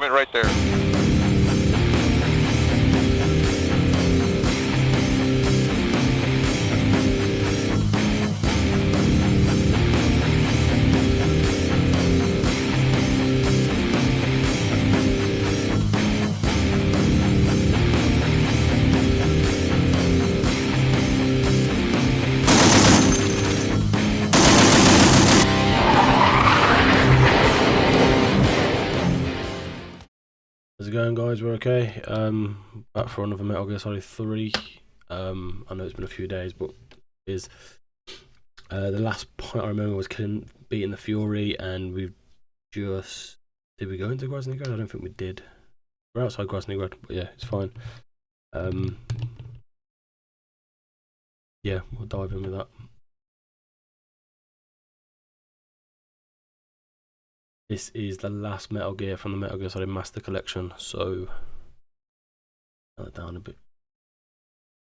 equipment right there. How's it going, guys? We're okay. Back for another Metal Gear Solid 3. I know it's been a few days, but it is. The last point I remember was beating the Fury, and we've just... Did we go into Groznygrad? I don't think we did. We're outside Groznygrad, but yeah, it's fine. Yeah, we'll dive in with that. This is the last Metal Gear from the Metal Gear Solid Master Collection, so turn it down a bit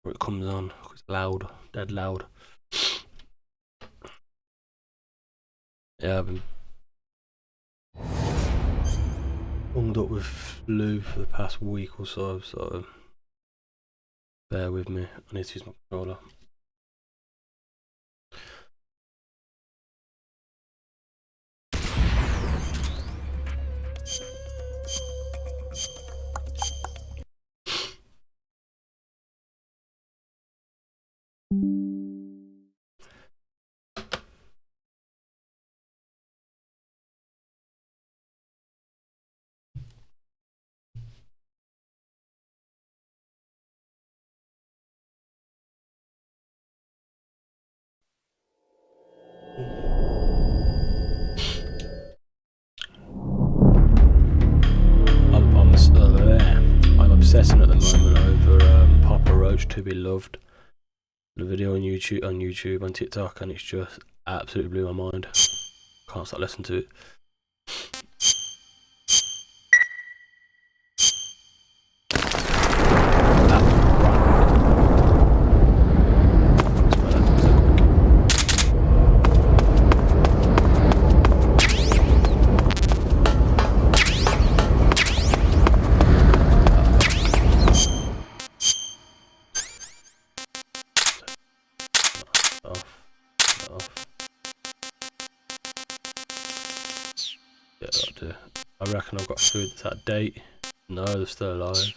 where it comes on. It's loud, dead loud. Yeah, I've been bunged up with flu for the past week or so, so bear with me. I need to use my controller. I'm obsessing at the moment over Papa Roach to Be Loved. The video on YouTube, on TikTok, and it's just absolutely blew my mind. Can't stop listening to it. Yeah, that'll do. I reckon I've got food that's out of date. No, they're still alive.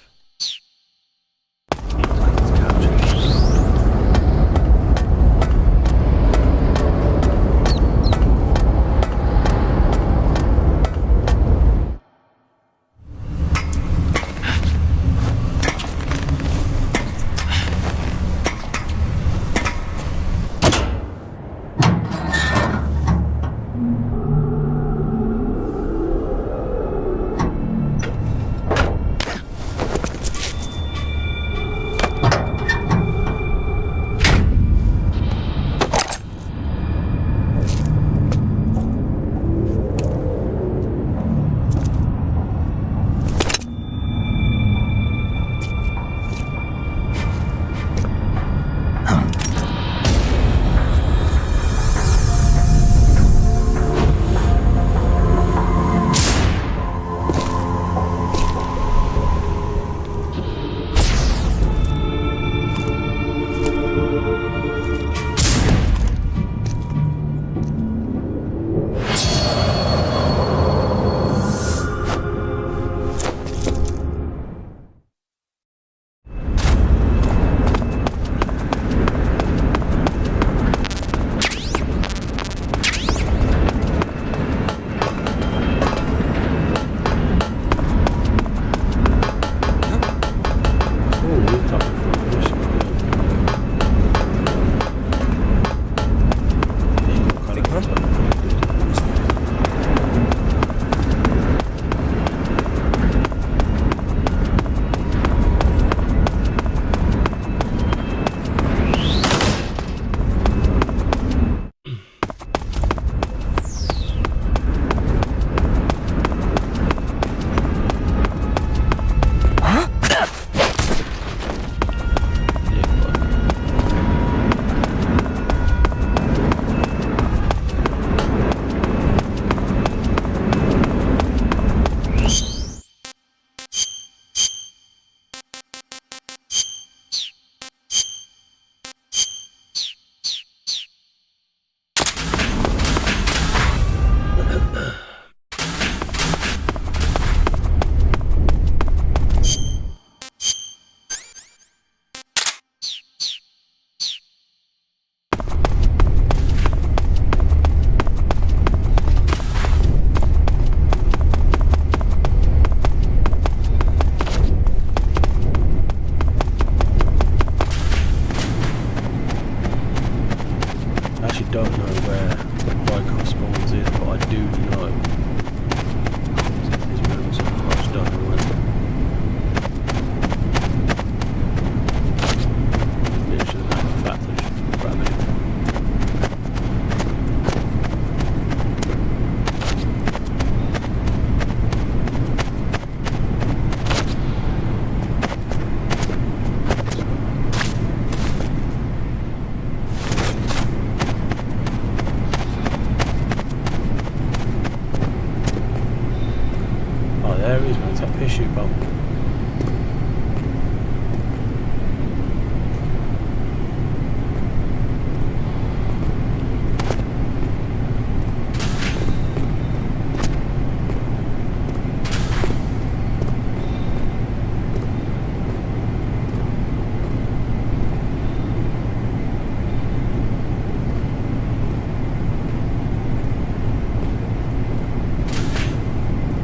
there he is, man. Take a piss, you pal.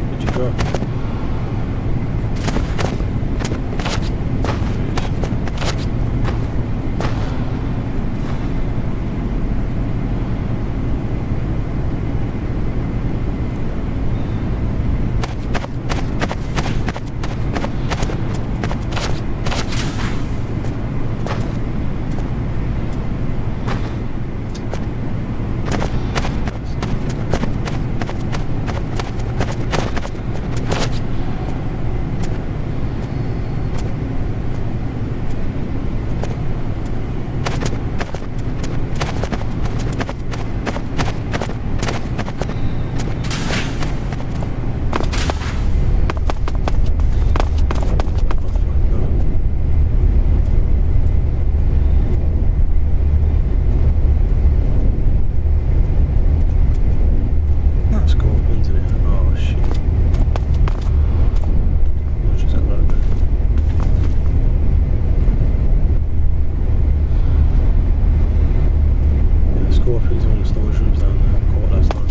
Where'd you go? Scorpions in it. Oh shit. I'll just come over. Yeah, the scorpions are in the storage rooms down there. I caught last time.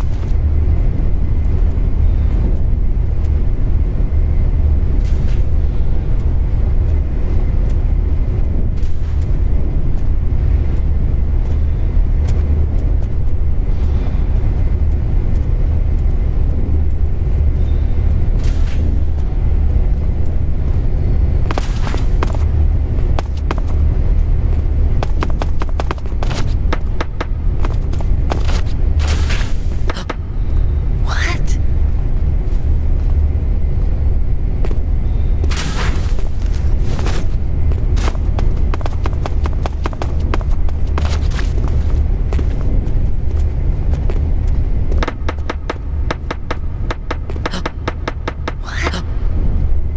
What? What?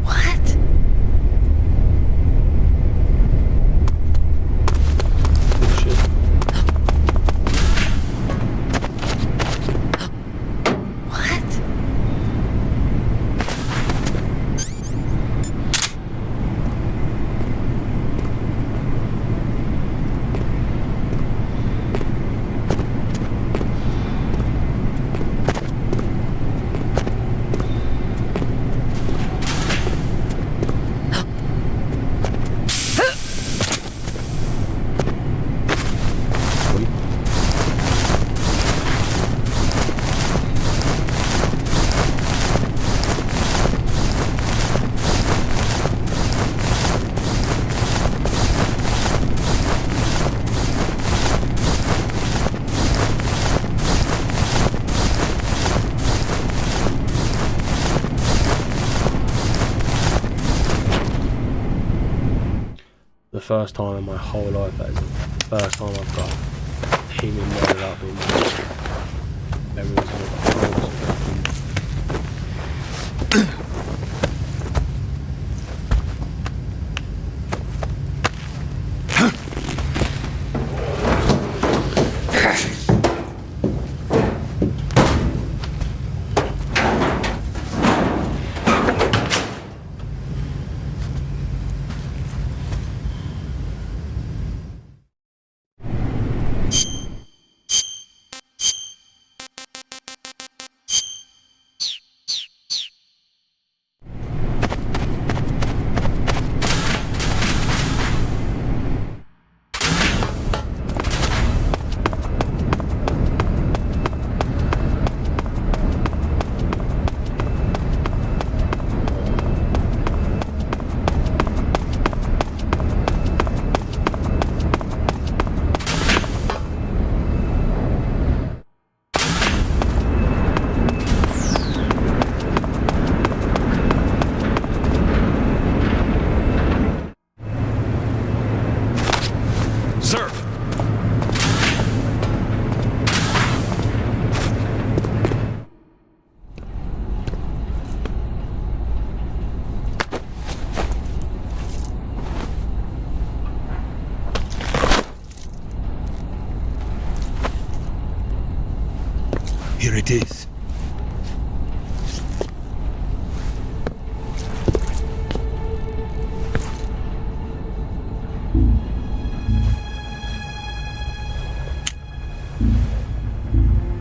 What? Oh shit. What? The first time in my whole life, that is the first time I've got him in there without being everyone's it is.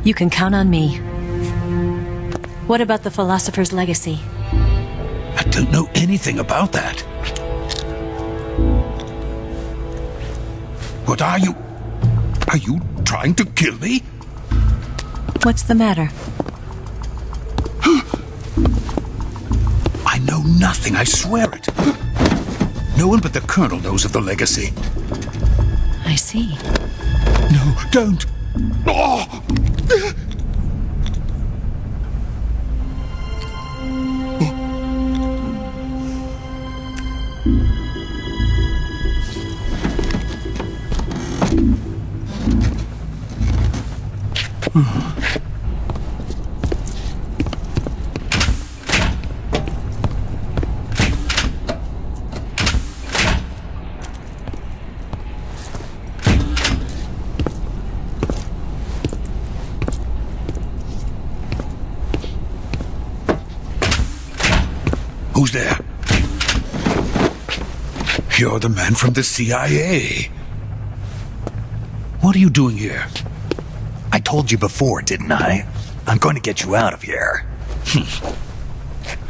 You can count on me. What about the philosopher's legacy? I don't know anything about that. What are you? Are you trying to kill me? What's the matter? I know nothing, I swear it. No one but the Colonel knows of the legacy. I see. No, don't! Oh! Who's there? You're the man from the CIA. What are you doing here? I told you before, didn't I? I'm going to get you out of here.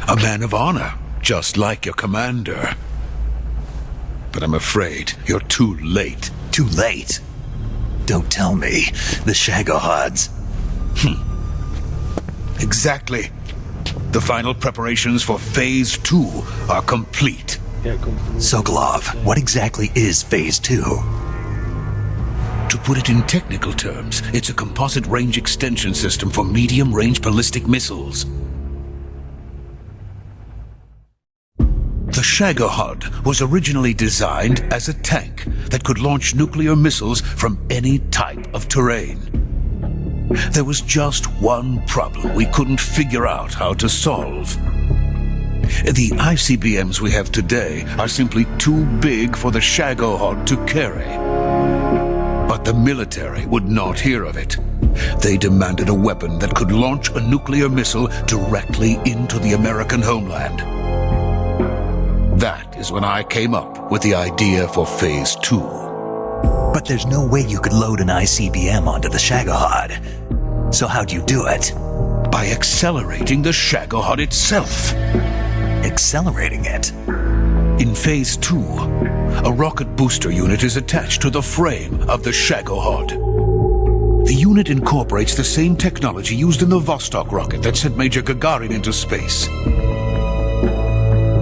A man of honor, just like your commander. But I'm afraid you're too late. Too late? Don't tell me. The Shagohods. Exactly. The final preparations for Phase 2 are complete. Sokolov, what exactly is Phase 2? To put it in technical terms, it's a composite range extension system for medium-range ballistic missiles. The Shagohod was originally designed as a tank that could launch nuclear missiles from any type of terrain. There was just one problem we couldn't figure out how to solve. The ICBMs we have today are simply too big for the Shagohod to carry. But the military would not hear of it. They demanded a weapon that could launch a nuclear missile directly into the American homeland. That is when I came up with the idea for Phase 2. But there's no way you could load an ICBM onto the Shagohod. So how'd you do it? By accelerating the Shagohod itself. Accelerating it? In Phase 2, a rocket booster unit is attached to the frame of the Shagohod. The unit incorporates the same technology used in the Vostok rocket that sent Major Gagarin into space.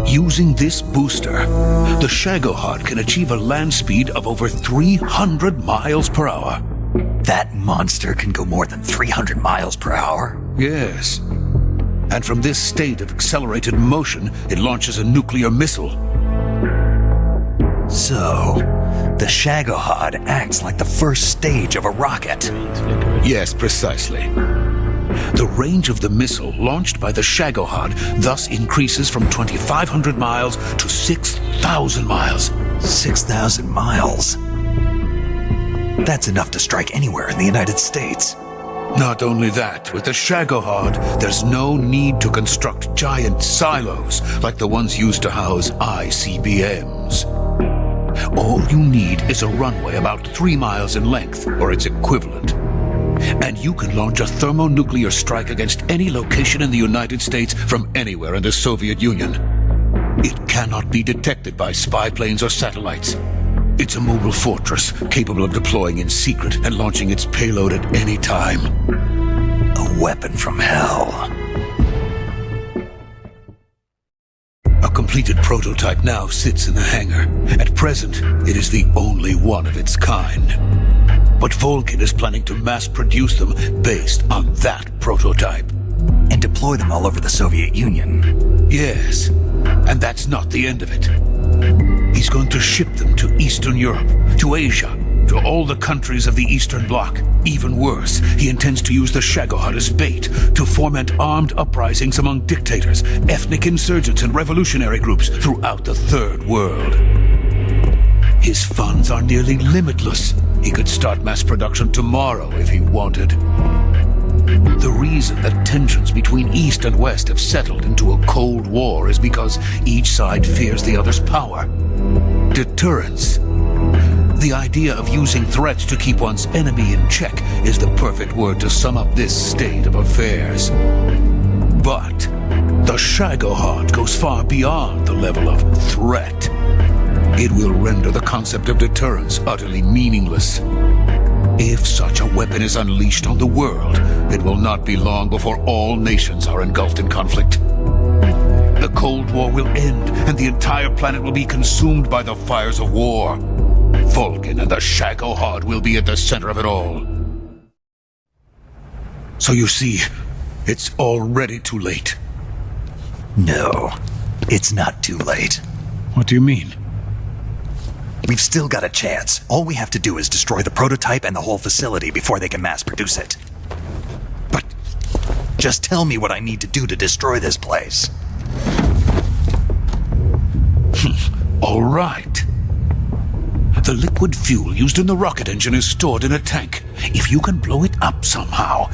Using this booster, the Shagohod can achieve a land speed of over 300 miles per hour. That monster can go more than 300 miles per hour? Yes. And from this state of accelerated motion, it launches a nuclear missile. So, the Shagohod acts like the first stage of a rocket. Yes, precisely. The range of the missile launched by the Shagohod thus increases from 2,500 miles to 6,000 miles. 6,000 miles? That's enough to strike anywhere in the United States. Not only that, with the Shagohod, there's no need to construct giant silos like the ones used to house ICBMs. All you need is a runway about 3 miles in length, or its equivalent. And you can launch a thermonuclear strike against any location in the United States from anywhere in the Soviet Union. It cannot be detected by spy planes or satellites. It's a mobile fortress capable of deploying in secret and launching its payload at any time. A weapon from hell. A completed prototype now sits in the hangar. At present, it is the only one of its kind. But Volkin is planning to mass produce them based on that prototype. And deploy them all over the Soviet Union. Yes, and that's not the end of it. He's going to ship them to Eastern Europe, to Asia, to all the countries of the Eastern Bloc. Even worse, he intends to use the Shagohod as bait to foment armed uprisings among dictators, ethnic insurgents, and revolutionary groups throughout the Third World. His funds are nearly limitless. He could start mass production tomorrow if he wanted. The reason that tensions between East and West have settled into a Cold War is because each side fears the other's power. Deterrence. The idea of using threats to keep one's enemy in check is the perfect word to sum up this state of affairs. But the Shagohod goes far beyond the level of threat. It will render the concept of deterrence utterly meaningless. If such a weapon is unleashed on the world, it will not be long before all nations are engulfed in conflict. The Cold War will end, and the entire planet will be consumed by the fires of war. Vulcan and the Shagohod will be at the center of it all. So you see, it's already too late. No, it's not too late. What do you mean? We've still got a chance. All we have to do is destroy the prototype and the whole facility before they can mass produce it. But just tell me what I need to do to destroy this place. all right. The liquid fuel used in the rocket engine is stored in a tank. If you can blow it up somehow,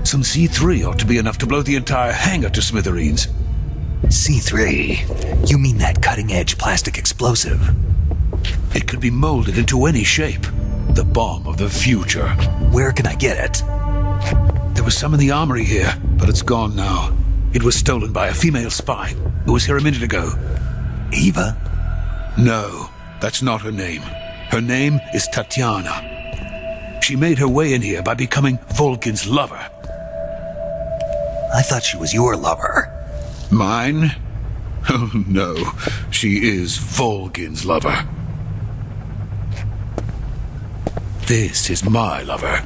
some C3 ought to be enough to blow the entire hangar to smithereens. C3? You mean that cutting-edge plastic explosive? It could be molded into any shape. The bomb of the future. Where can I get it? There was some in the armory here, but it's gone now. It was stolen by a female spy who was here a minute ago. Eva? No, that's not her name. Her name is Tatiana. She made her way in here by becoming Vulcan's lover. I thought she was your lover. Mine? Oh no, she is Vulcan's lover. This is my lover.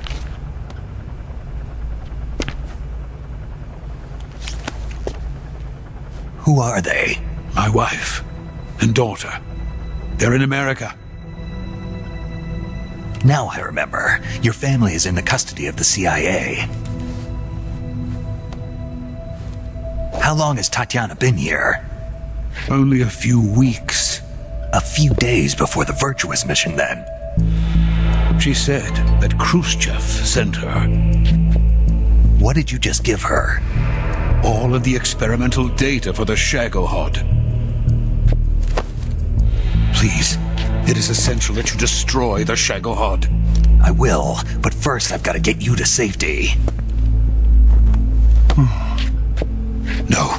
Who are they? My wife and daughter. They're in America. Now I remember. Your family is in the custody of the CIA. How long has Tatiana been here? Only a few weeks. A few days before the Virtuous mission, then. She said that Khrushchev sent her. What did you just give her? All of the experimental data for the Shagohod. Please, it is essential that you destroy the Shagohod. I will, but first I've got to get you to safety. No,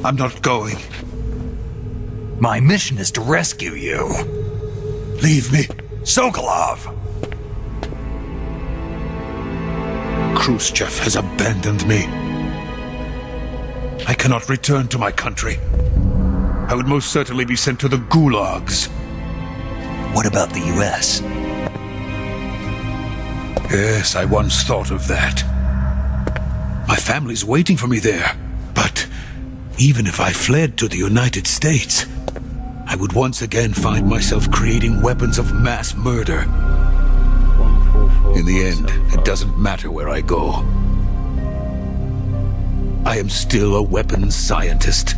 I'm not going. My mission is to rescue you. Leave me. Sokolov! Khrushchev has abandoned me. I cannot return to my country. I would most certainly be sent to the gulags. What about the US? Yes, I once thought of that. My family's waiting for me there. But even if I fled to the United States, I would once again find myself creating weapons of mass murder. In the end, it doesn't matter where I go. I am still a weapons scientist.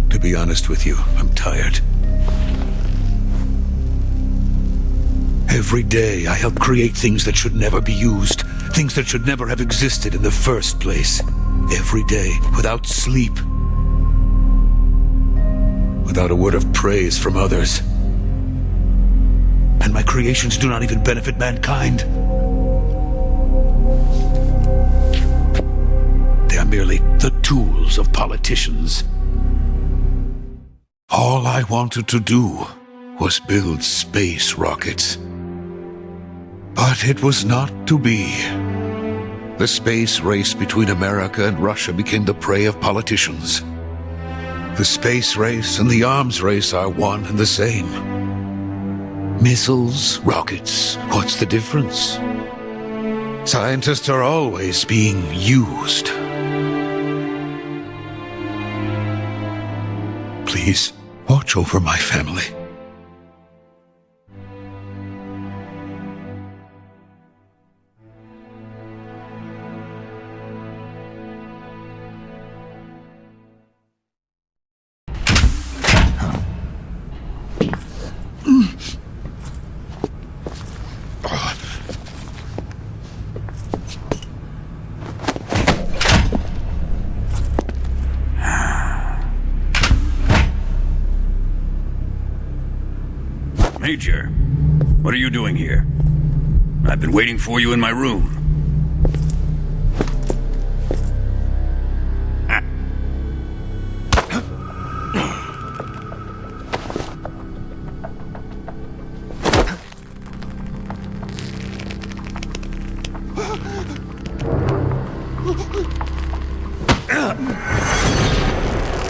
To be honest with you, I'm tired. Every day I help create things that should never be used, things that should never have existed in the first place. Every day, without sleep. Without a word of praise from others. And my creations do not even benefit mankind. They are merely the tools of politicians. All I wanted to do was build space rockets. But it was not to be. The space race between America and Russia became the prey of politicians. The space race and the arms race are one and the same. Missiles, rockets, what's the difference? Scientists are always being used. Please, watch over my family. Major, what are you doing here? I've been waiting for you in my room.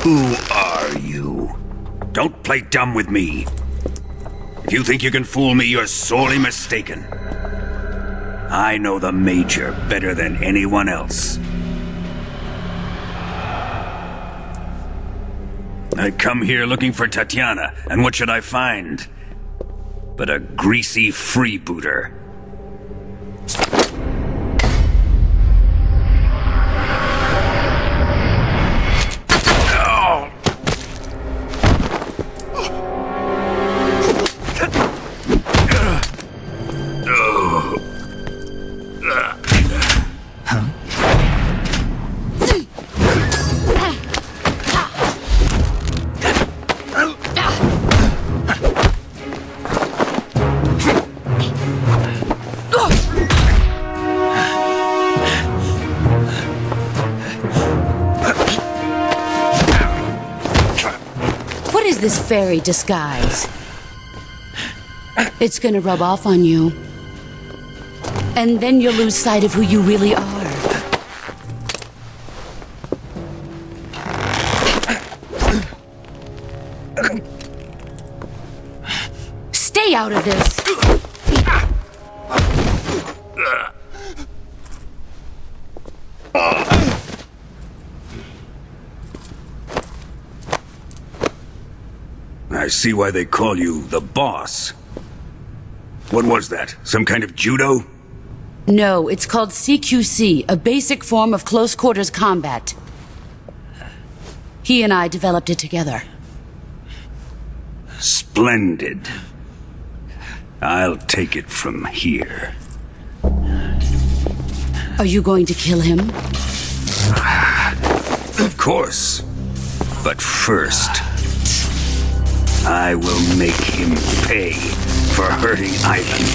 Who are you? Don't play dumb with me. If you think you can fool me, you're sorely mistaken. I know the Major better than anyone else. I come here looking for Tatiana, and what should I find? But a greasy freebooter. This fairy disguise. It's gonna rub off on you. And then you'll lose sight of who you really are. Stay out of this! I see why they call you the boss. What was that? Some kind of judo? No, it's called CQC, a basic form of close quarters combat. He and I developed it together. Splendid. I'll take it from here. Are you going to kill him? Of course. But first, I will make him pay for hurting Ivan.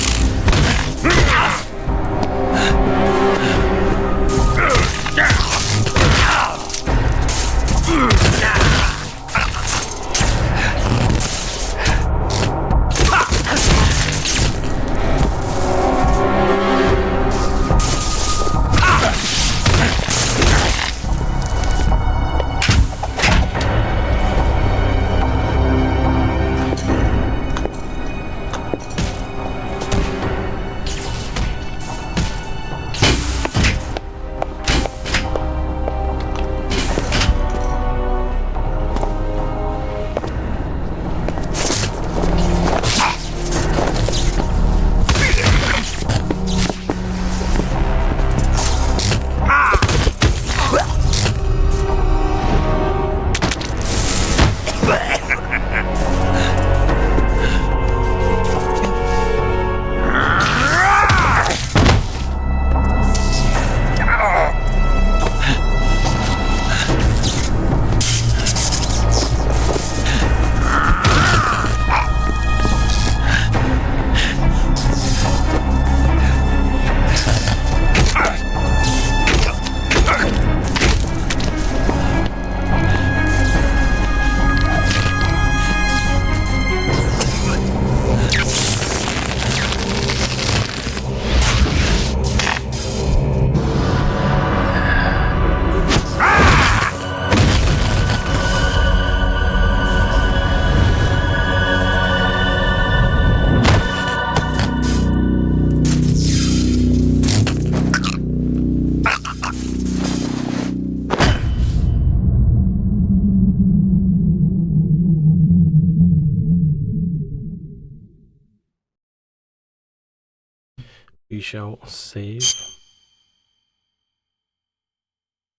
We shall save.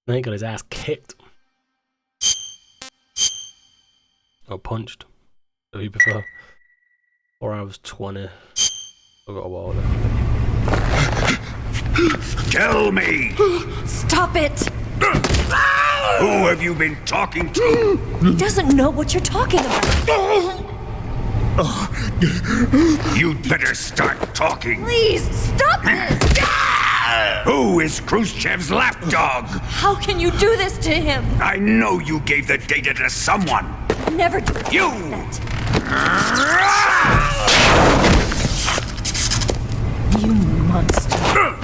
And he got his ass kicked. Or punched. If you prefer. 4 hours 20. I've got a while left. Tell me! Stop it! Who have you been talking to? He doesn't know what you're talking about. You'd better start talking. Please, stop this! Who is Khrushchev's lapdog? How can you do this to him? I know you gave the data to someone. Never do You! that. You monster.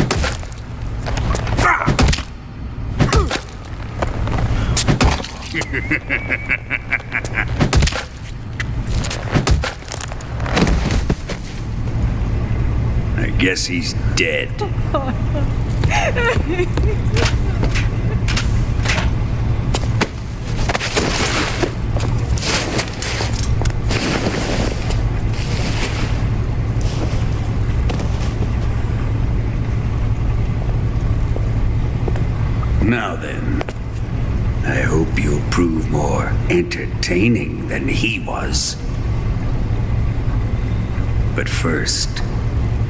I guess he's dead. Now then, I hope you'll prove more entertaining than he was. But first,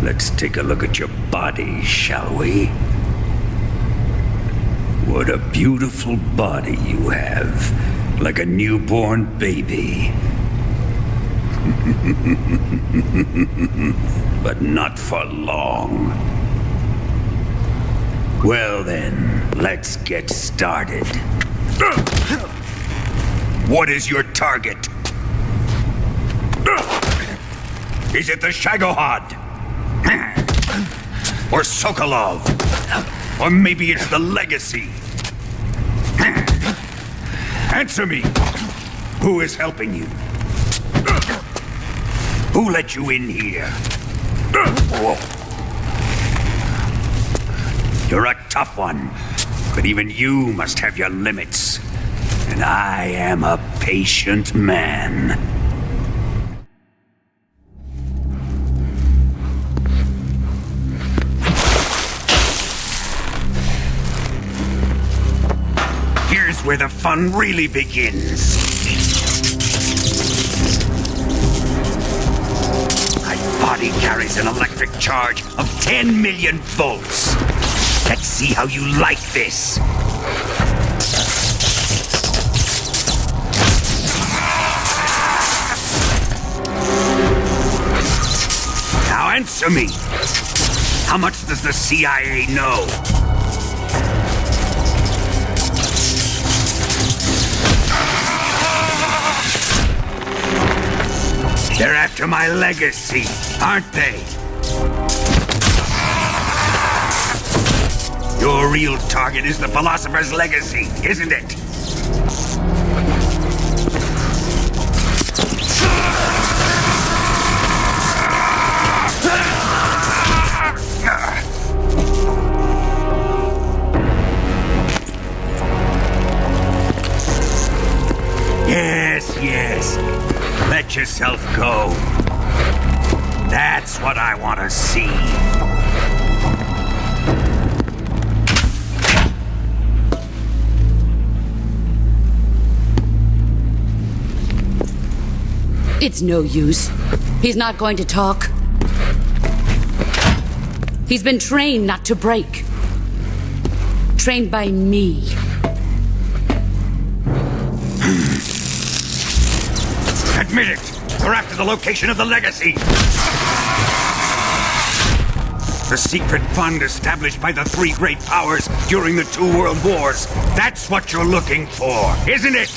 let's take a look at your body, shall we? What a beautiful body you have, like a newborn baby. But not for long. Well then, let's get started. What is your target? Is it the Shagohod? Or Sokolov? Or maybe it's the Legacy? Answer me! Who is helping you? Who let you in here? You're a tough one, but even you must have your limits. And I am a patient man. Here's where the fun really begins. My body carries an electric charge of 10 million volts. Let's see how you like this. Now answer me. How much does the CIA know? They're after my legacy, aren't they? Your real target is the Philosopher's Legacy, isn't it? Yes. Let yourself go. That's what I want to see. It's no use. He's not going to talk. He's been trained not to break. Trained by me. Admit it! We're after the location of the Legacy! The secret fund established by the three great powers during the 2 world wars. That's what you're looking for, isn't it?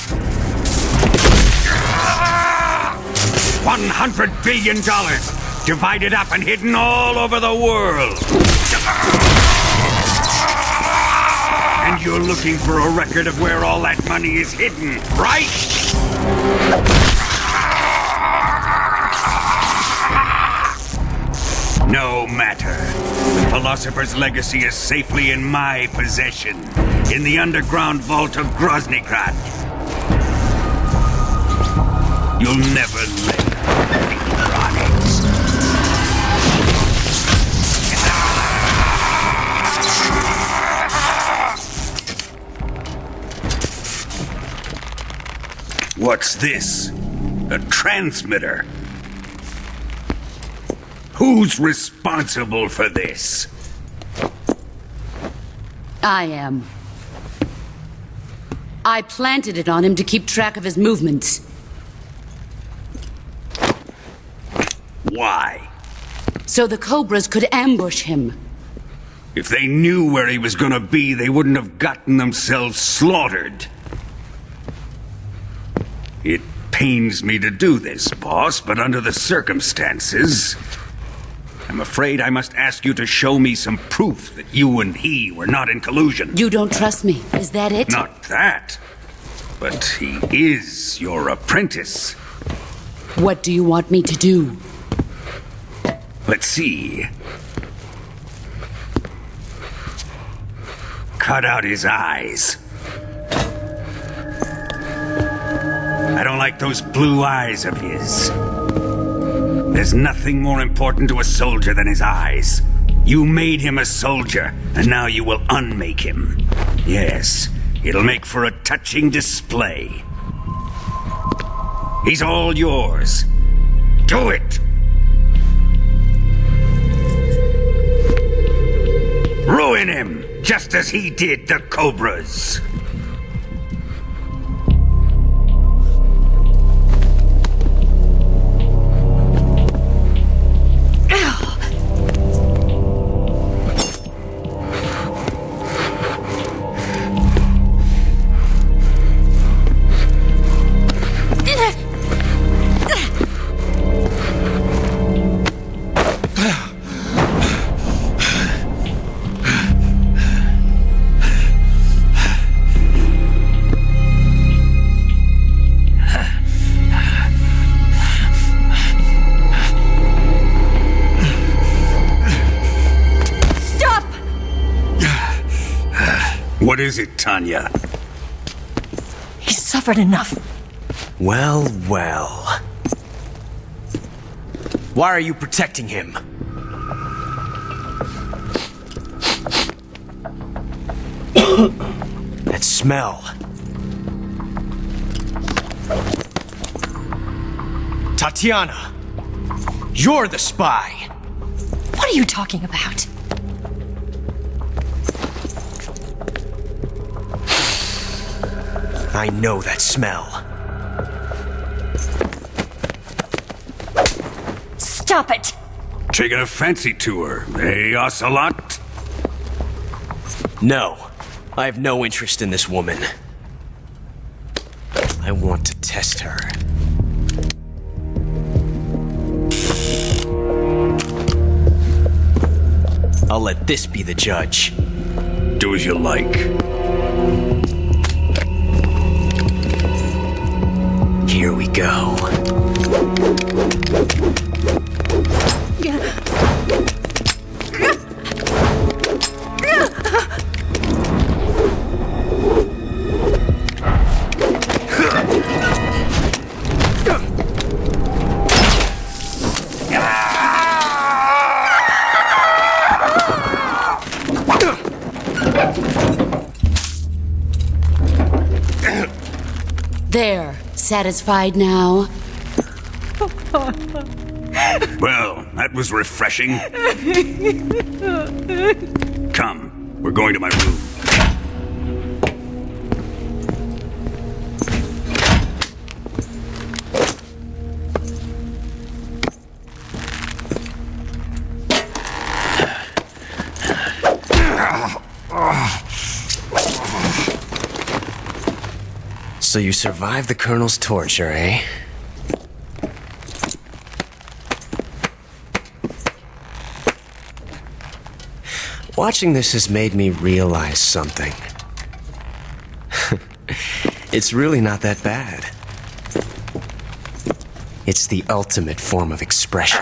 $100 billion, divided up and hidden all over the world. And you're looking for a record of where all that money is hidden, right? No matter. The Philosopher's Legacy is safely in my possession, in the underground vault of Groznygrad. You'll never live electronics. What's this? A transmitter? Who's responsible for this? I am. I planted it on him to keep track of his movements. Why? So the Cobras could ambush him. If they knew where he was gonna be, they wouldn't have gotten themselves slaughtered. It pains me to do this, boss, but under the circumstances, I'm afraid I must ask you to show me some proof that you and he were not in collusion. You don't trust me, is that it? Not that, but he is your apprentice. What do you want me to do? Let's see. Cut out his eyes. I don't like those blue eyes of his. There's nothing more important to a soldier than his eyes. You made him a soldier, and now you will unmake him. Yes, it'll make for a touching display. He's all yours. Do it! Ruin him, just as he did the Cobras. What is it, Tanya? He's suffered enough. Well, well. Why are you protecting him? That smell. Tatiana! You're the spy! What are you talking about? I know that smell. Stop it! Taking a fancy to her, eh, Ocelot? No, I have no interest in this woman. I want to test her. I'll let this be the judge. Do as you like. Here we go. There. Satisfied now? Well, that was refreshing. Come, we're going to my room. So you survived the Colonel's torture, eh? Watching this has made me realize something. It's really not that bad. It's the ultimate form of expression.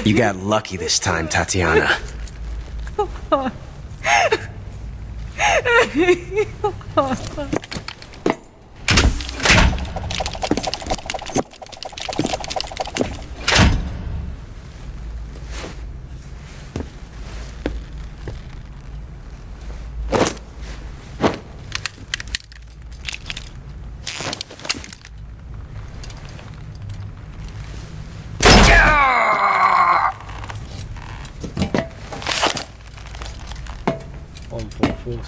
You got lucky this time, Tatiana.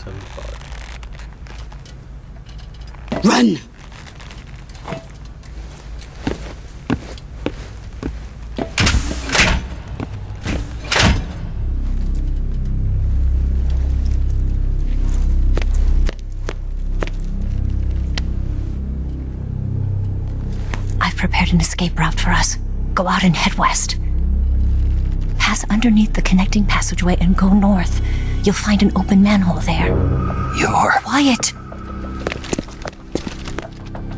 175. Run! I've prepared an escape route for us. Go out and head west. Pass underneath the connecting passageway and go north. You'll find an open manhole there. You're... Quiet!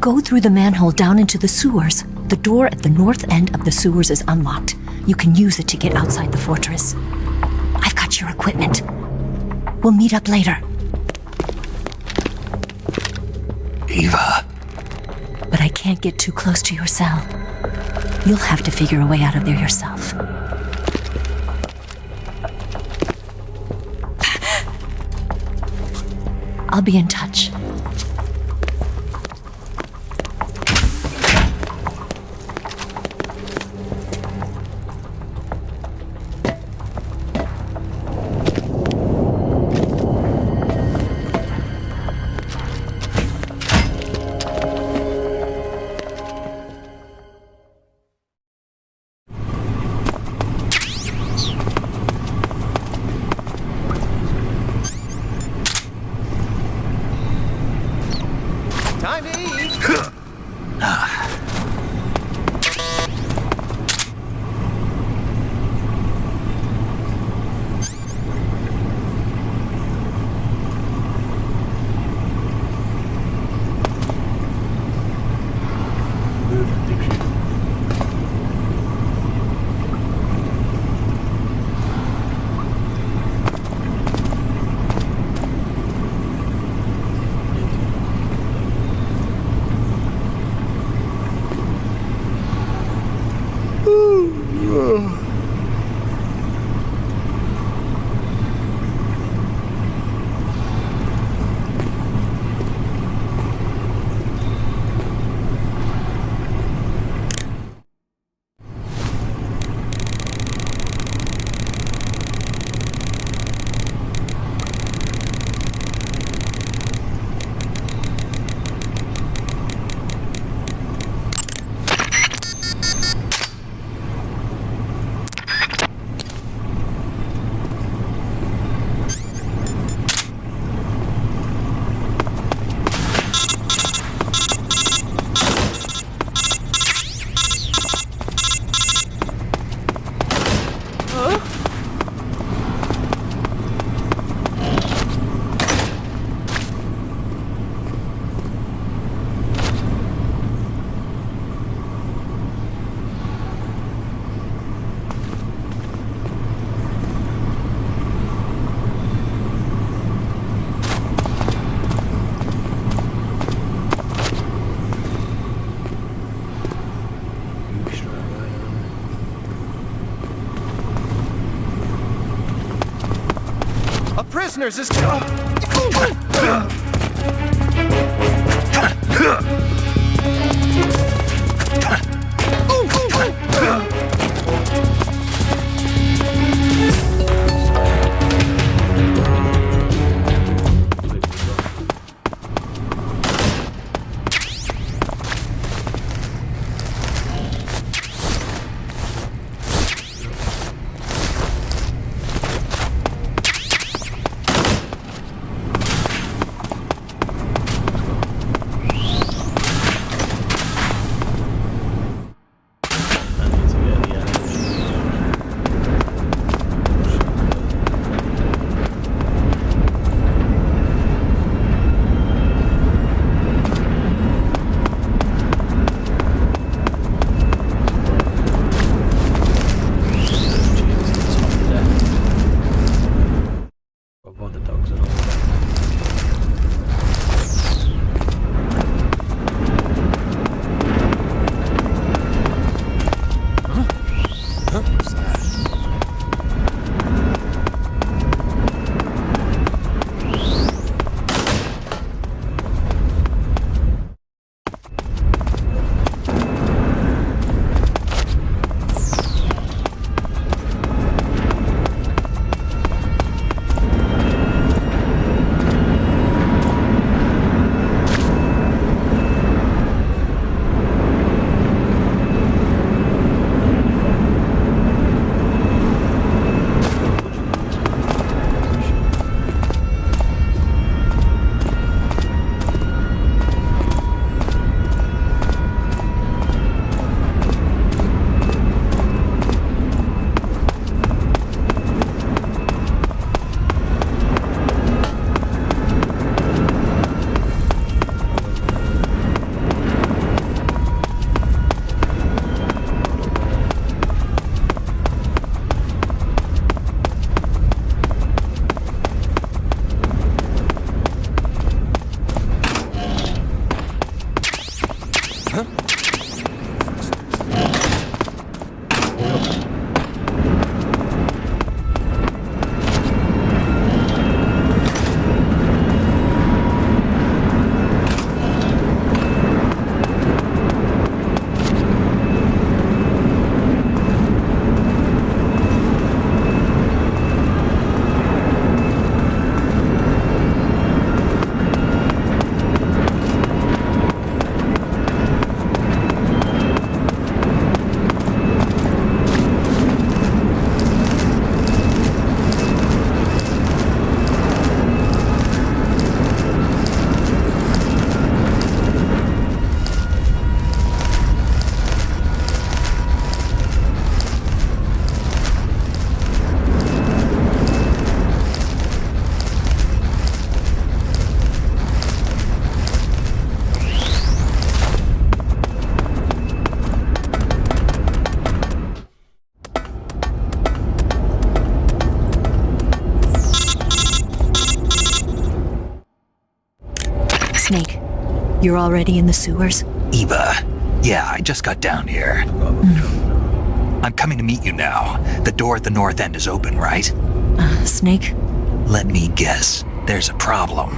Go through the manhole down into the sewers. The door at the north end of the sewers is unlocked. You can use it to get outside the fortress. I've got your equipment. We'll meet up later. Eva. But I can't get too close to your cell. You'll have to figure a way out of there yourself. I'll be in touch. Prisoners is... Snake, you're already in the sewers? Eva, yeah, I just got down here. I'm coming to meet you now. The door at the north end is open, right? Snake? Let me guess. There's a problem.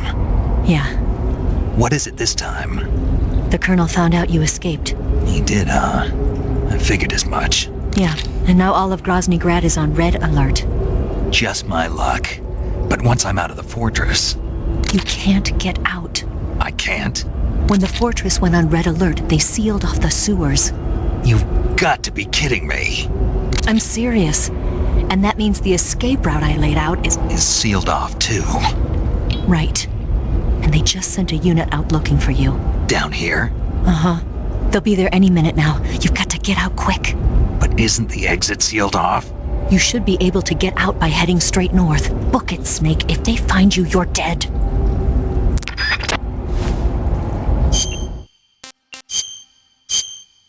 Yeah. What is it this time? The Colonel found out you escaped. He did, huh? I figured as much. Yeah, and now all of Grozny Grad is on red alert. Just my luck. But once I'm out of the fortress... You can't get out. I can't? When the fortress went on red alert, they sealed off the sewers. You've got to be kidding me. I'm serious. And that means the escape route I laid out is sealed off, too. Right. And they just sent a unit out looking for you. Down here? Uh-huh. They'll be there any minute now. You've got to get out quick. But isn't the exit sealed off? You should be able to get out by heading straight north. Book it, Snake. If they find you, you're dead.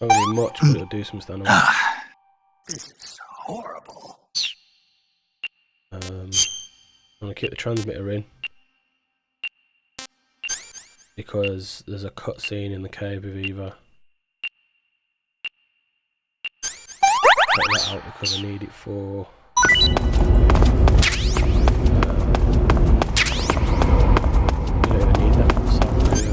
Not really much, but it'll do some standing. This is horrible. I'm gonna keep the transmitter in because there's a cutscene in the cave with Eva. Take that out because I need it for. You don't even need that for the sound, do you?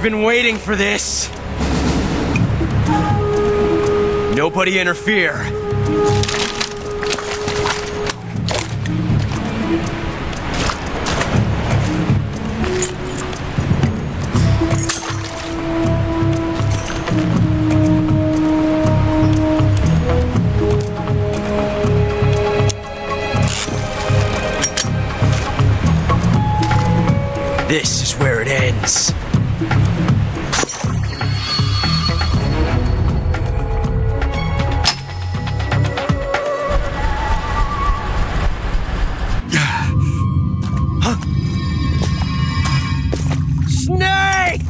been waiting for this. Nobody interfere. This is where it ends. Snake!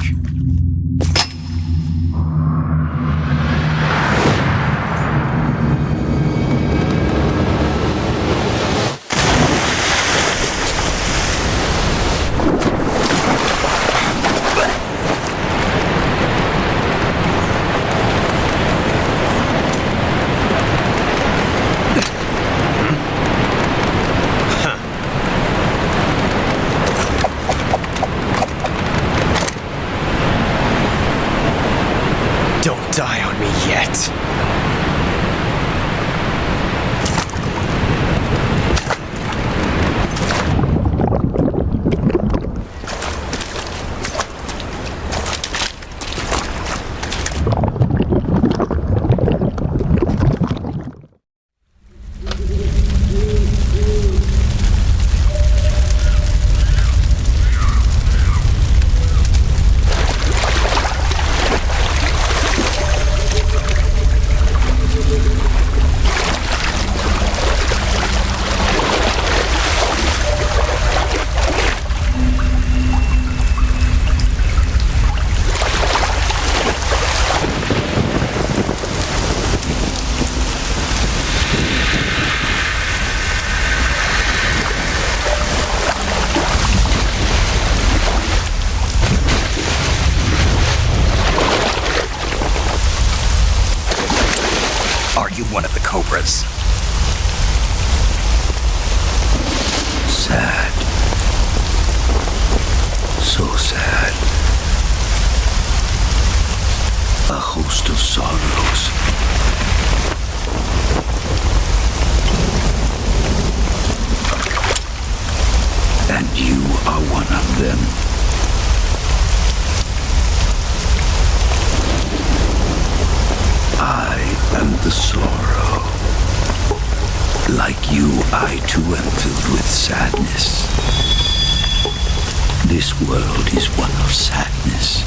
Don't die on me yet. Are you one of the Cobras? Sad. So sad. A host of sorrows. And you are one of them. I am the sorrow. Like you, I too am filled with sadness. This world is one of sadness.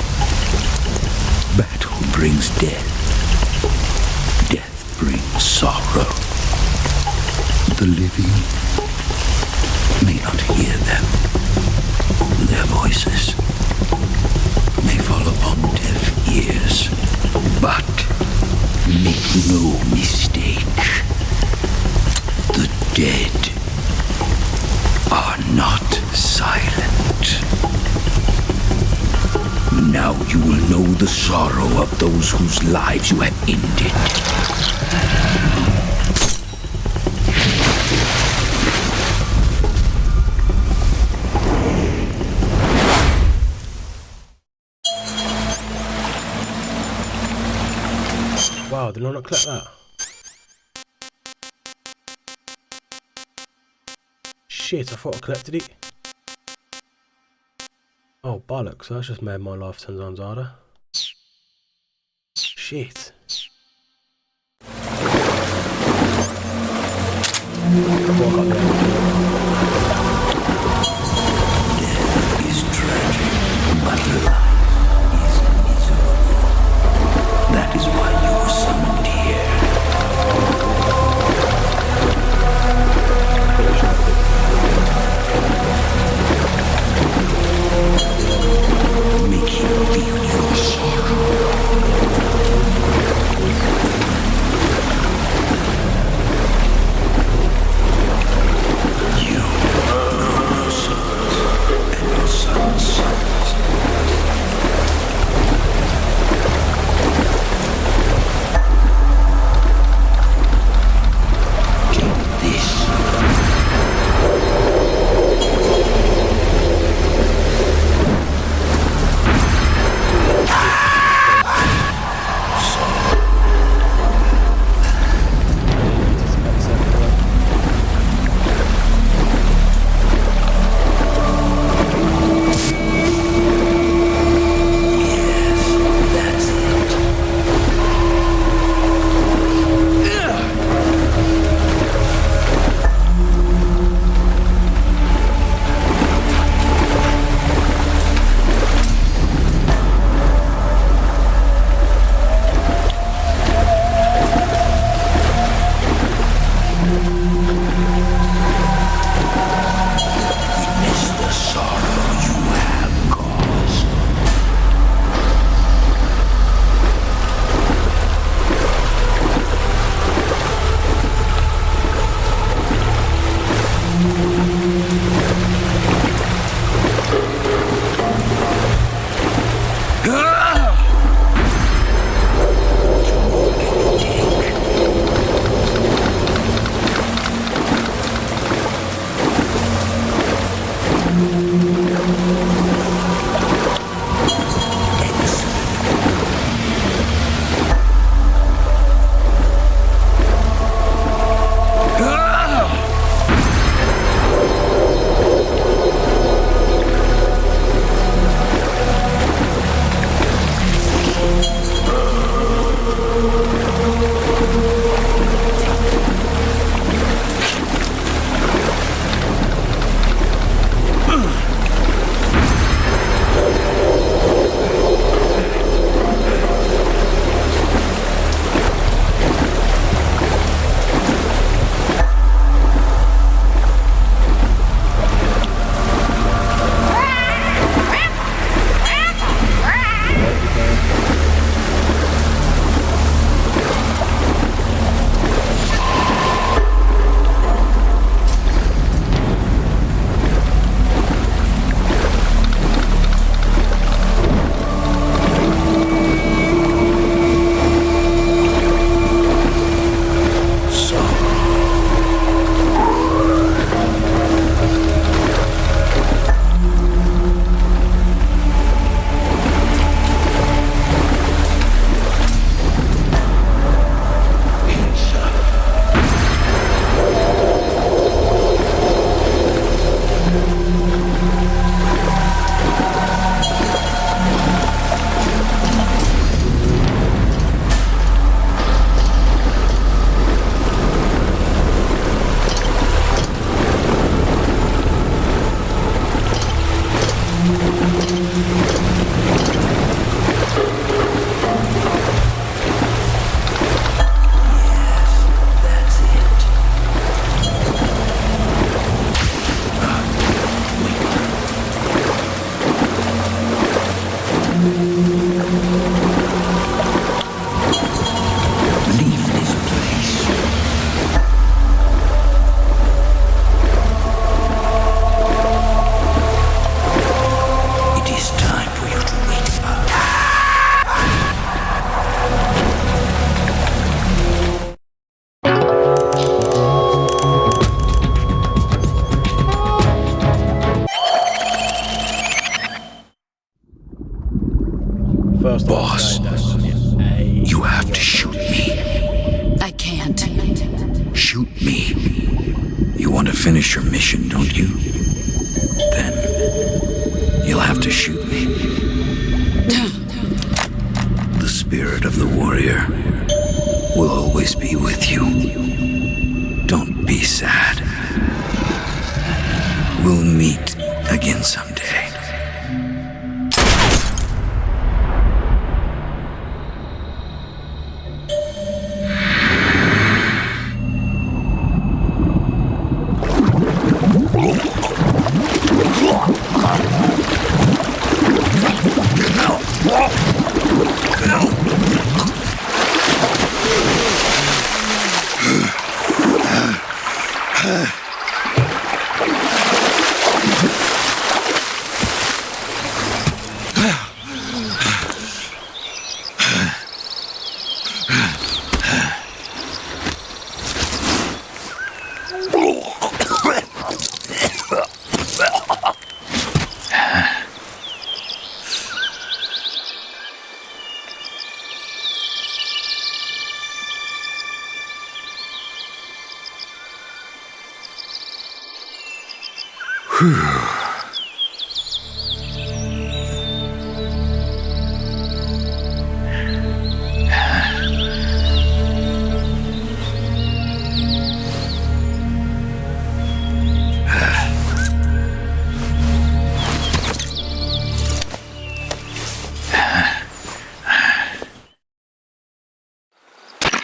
Battle brings death. Death brings sorrow. The living may not hear them. Their voices may fall upon deaf ears. But make no mistake, the dead are not silent. Now you will know the sorrow of those whose lives you have ended. Wow, did I not collect that? Shit, I thought I collected it. Oh, bollocks, that's just made my life 10 times harder. Shit. Death is tragic, but life is miserable. That is why you were summoned here. Make him feel your sorrow. boss. You have to shoot me. I can't. Shoot me. You want to finish your mission, don't you? Then you'll have to shoot me. The spirit of the warrior will always be with you. Don't be sad. We'll meet again someday.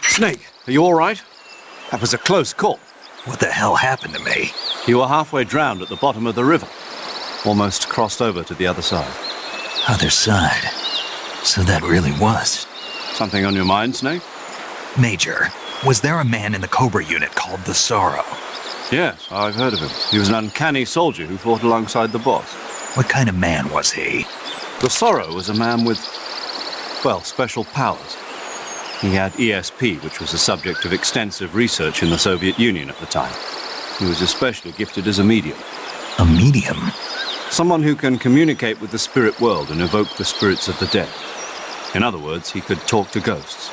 Snake, are you all right? That was a close call. What the hell happened to me? You were halfway drowned at the bottom of the river. Almost crossed over to the other side. Other side? So that really was. Something on your mind, Snake? Major, was there a man in the Cobra unit called the Sorrow? Yes, I've heard of him. He was an uncanny soldier who fought alongside the boss. What kind of man was he? The Sorrow was a man with, well, special powers. He had ESP, which was the subject of extensive research in the Soviet Union at the time. He was especially gifted as a medium. A medium? Someone who can communicate with the spirit world and evoke the spirits of the dead. In other words, he could talk to ghosts.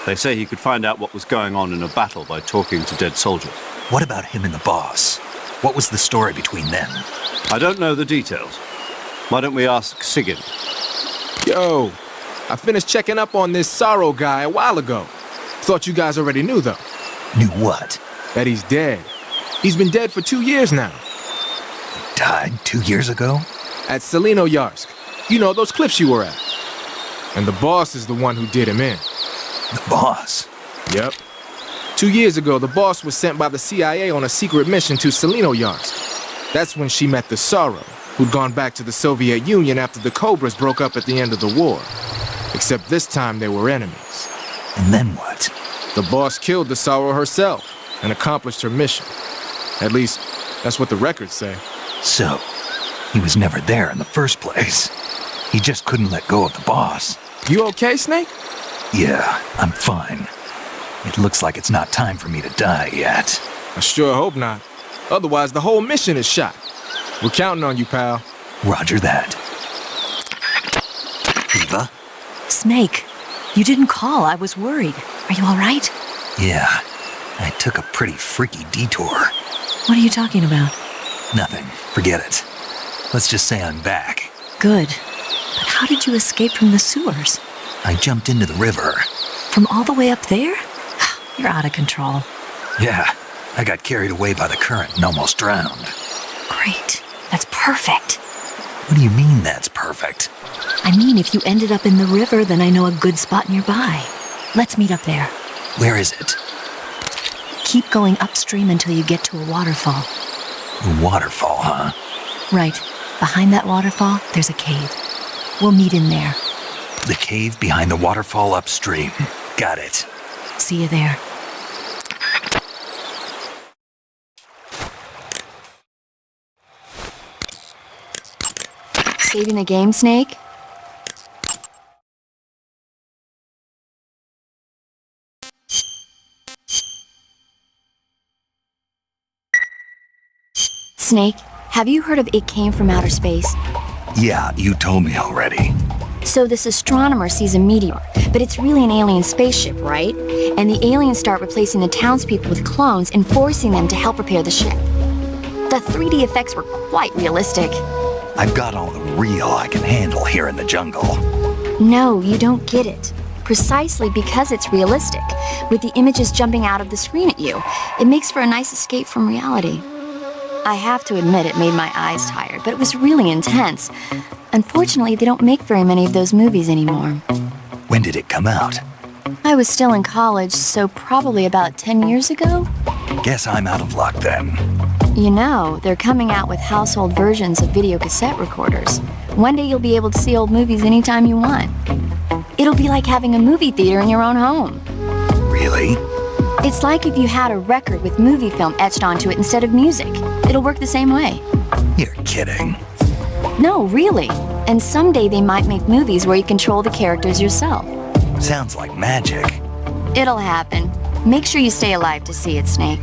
They say he could find out what was going on in a battle by talking to dead soldiers. What about him and the boss? What was the story between them? I don't know the details. Why don't we ask Sigyn? Yo, I finished checking up on this Sorrow guy a while ago. Thought you guys already knew, though. Knew what? That he's dead. He's been dead for 2 years now. Died 2 years ago? At Selino-Yarsk. You know, those cliffs you were at. And the boss is the one who did him in. The boss? Yep. 2 years ago, the boss was sent by the CIA on a secret mission to Selino-Yarsk. That's when she met the Sorrow, who'd gone back to the Soviet Union after the Cobras broke up at the end of the war. Except this time they were enemies. And then what? The boss killed the Sorrow herself and accomplished her mission. At least, that's what the records say. So, he was never there in the first place. He just couldn't let go of the boss. You okay, Snake? Yeah, I'm fine. It looks like it's not time for me to die yet. I sure hope not. Otherwise, the whole mission is shot. We're counting on you, pal. Roger that. Eva? Snake, you didn't call. I was worried. Are you all right? Yeah, I took a pretty freaky detour. What are you talking about? Nothing. Forget it. Let's just say I'm back. Good. But how did you escape from the sewers? I jumped into the river. From all the way up there? You're out of control. Yeah, I got carried away by the current and almost drowned. Great. That's perfect. What do you mean that's perfect? I mean, if you ended up in the river, then I know a good spot nearby. Let's meet up there. Where is it? Keep going upstream until you get to a waterfall. A waterfall, huh? Right. Behind that waterfall, there's a cave. We'll meet in there. The cave behind the waterfall upstream. Got it. See you there. Saving the game, Snake? Snake, have you heard of It Came from Outer Space? Yeah, you told me already. So this astronomer sees a meteor, but it's really an alien spaceship, right? And the aliens start replacing the townspeople with clones and forcing them to help repair the ship. The 3D effects were quite realistic. I've got all the real I can handle here in the jungle. No, you don't get it. Precisely because it's realistic, with the images jumping out of the screen at you, it makes for a nice escape from reality. I have to admit it made my eyes tired, but it was really intense. Unfortunately, they don't make very many of those movies anymore. When did it come out? I was still in college, so probably about 10 years ago? Guess I'm out of luck then. You know, they're coming out with household versions of video cassette recorders. One day you'll be able to see old movies anytime you want. It'll be like having a movie theater in your own home. Really? It's like if you had a record with movie film etched onto it instead of music. It'll work the same way. You're kidding. No, really. And someday they might make movies where you control the characters yourself. Sounds like magic. It'll happen. Make sure you stay alive to see it, Snake.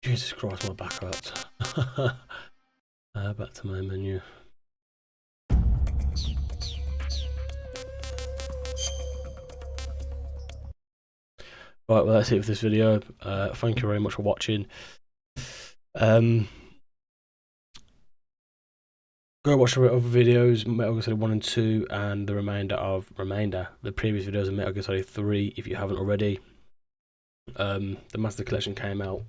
Jesus Christ, my back hurts. Back to my menu. Right, well that's it for this video. Thank you very much for watching. Go watch the other videos, Metal Gear Solid 1 and 2, and the remainder, the previous videos of Metal Gear Solid 3 if you haven't already. The Master Collection came out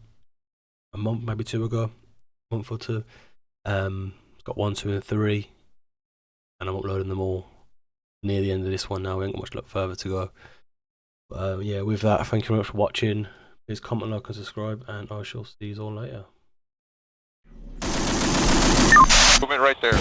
a month, maybe two ago, a month or two. It's got 1, 2 and 3, and I'm uploading them all near the end of this one now. We ain't got much look further to go. Yeah, with that, thank you very much for watching. Please comment, like and subscribe, and I shall see you all later. Movement right there.